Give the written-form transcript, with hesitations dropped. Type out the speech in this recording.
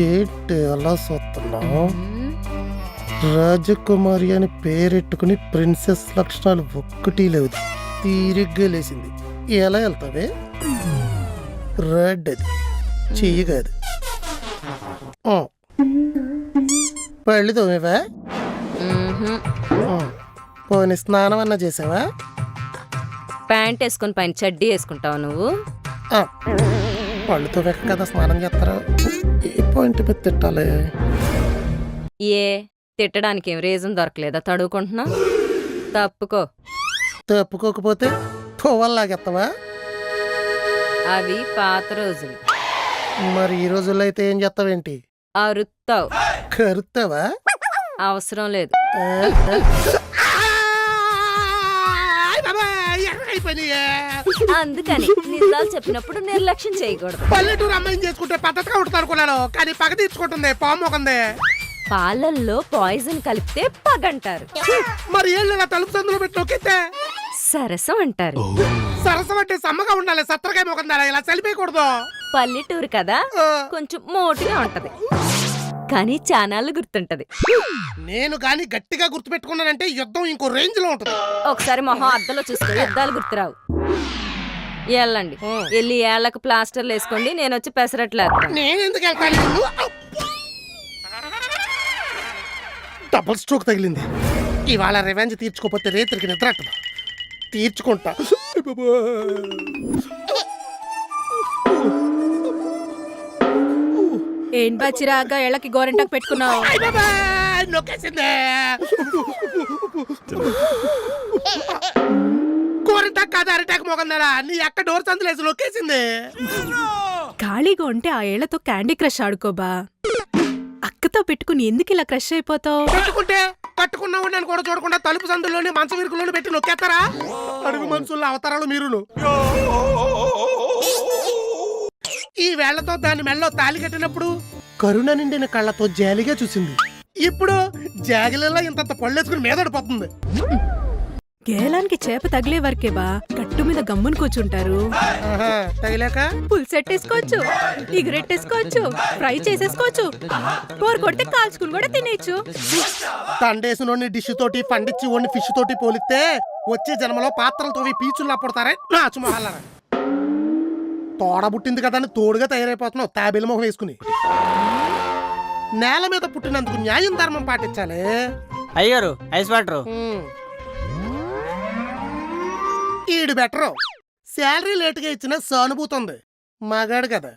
ఏంటి అలా చూస్తున్నావు? రాజకుమారి అని పేరెట్టుకుని ప్రిన్సెస్ లక్షణాలు ఒక్కటి లేవు. తీరిగ్గా లేసింది. ఎలా వెళ్తావే? రెడ్ అది చెయ్యి కాదు. పళ్ళు తోమేవా? పోనీ స్నానం అన్నా చేసావా? ప్యాంట్ వేసుకుని పైన చడ్డీ వేసుకుంటావు నువ్వు? పళ్ళుతో వెక్క కదా స్నానం చేస్తారా? ఏ పాయింట్ మీద తిట్టాలి? ఏ తిట్టడానికి ఏం రీజన్ దొరకలేదా? తడుకుంటున్నా తప్పుకో. తప్పుకోకపోతే తోవల్లాగెత్తవా? అవి పాత రోజులు. మరి ఈ రోజుల్లో అయితే ఏం చేస్తావేంటి? అరుత్తావు. కరుతావా? అవసరం లేదు. అందుకని నిజాలు చెప్పినప్పుడు నిర్లక్ష్యం చేయకూడదు. పల్లెటూరు అమ్మాయిని చేసుకుంటే పద్ధతిగా ఉంటుంది అనుకున్నాను, కానీ పగ తీర్చుకుంటుంది. పాముకుంది. పాలల్లో పాయిజన్ కలిపితే పగంటారు. మరి ఏళ్ళ తలుపు సందులో పెట్టి నొక్కితే సరసం అంటారు. సరసం అంటే సమ్మగా ఉండాలి. సత్తరకాయ మొకందా ఇలా చలిపోయకూడదు. పల్లెటూరు కదా, కొంచెం మోటుగా ఉంటది, కానీ చానాళ్ళు గుర్తుంటది. నేను గాని గట్టిగా గుర్తు పెట్టుకున్నానంటే యుద్ధం ఇంకో రేంజ్ లో ఉంటది. ఒకసారి మొహం అద్దంలో చూసుకో, యుద్ధాలు గుర్తురావు. వెళ్ళండి, వెళ్ళి ఏళ్లకు ప్లాస్టర్లు వేసుకోండి. నేను వచ్చి పెసరట్లు. నేను ఎందుకు వెళ్తాను? డబుల్ స్ట్రోక్ తగిలింది. ఇవాళ రివెంజ్ తీర్చుకోకపోతే రేత్రికి నిద్ర అట్టదు. తీర్చుకుంటా. ఏం బచ్చిరాగా ఎళ్ళకి గోరెంటాకు పెట్టుకున్నావు? నొక్కేసిందే. గోరెంటాకు కాదు, అరిటాకు మొగందారా. నీ అక్క డోర్ సందులేసి నొక్కేసింది. ఖాళీగా ఉంటే ఆ ఏళ్లతో క్యాండీ క్రష్ ఆడుకోబా. అక్కతో పెట్టుకుని ఎందుకు ఇలా క్రష్ అయిపోతావు? పెట్టుకుంటే కట్టుకున్నావు అని కూడా చూడకుండా తలుపు సందులోనే మంచం ఇరుకులోనే పెట్టి నొక్కేస్తారా? అడుగు మనుషుల్లో అవతారాలు మీరును. ఈ వేళ్లతో దాని మెళ్ళలో తాళి కట్టినప్పుడు కరుణ నిండిన కళ్ళతో జాలిగా చూసింది. ఇప్పుడు జాగిలలా ఇంత పళ్ళేసుకుని మీదడిపోతుంది. గేలానికి చేప తగిలే వరకేబా గట్టు మీద గమ్ముని కూర్చుంటారు. తగిలాక పులుసెట్టేసుకోవచ్చు, ఇగురెట్టేసుకోవచ్చు, ఫ్రై చేసేసుకోవచ్చు, బోర్ కొడితే కాల్చుకుని కూడా తినేచ్చు. తండేసినోని డిష్ తోటి పండించి ఓని ఫిష్ తోటి పోలిస్తే వచ్చే జన్మలో పాత్రలతో పీచుల్లా పడతారే నాచుమహాలరా. తోడబుట్టింది కదా అని తోడుగా తయారైపోతున్నావు తాబేలు మొహం వేసుకుని. నేల మీద పుట్టినందుకు న్యాయం ధర్మం పాటించాలి. అయ్యారు ఐస్ వాటర్. ఈడు బెటరు. శాలరీ లేటుగా ఇచ్చిన సానుభూతి ఉంది. మగాడు కదా.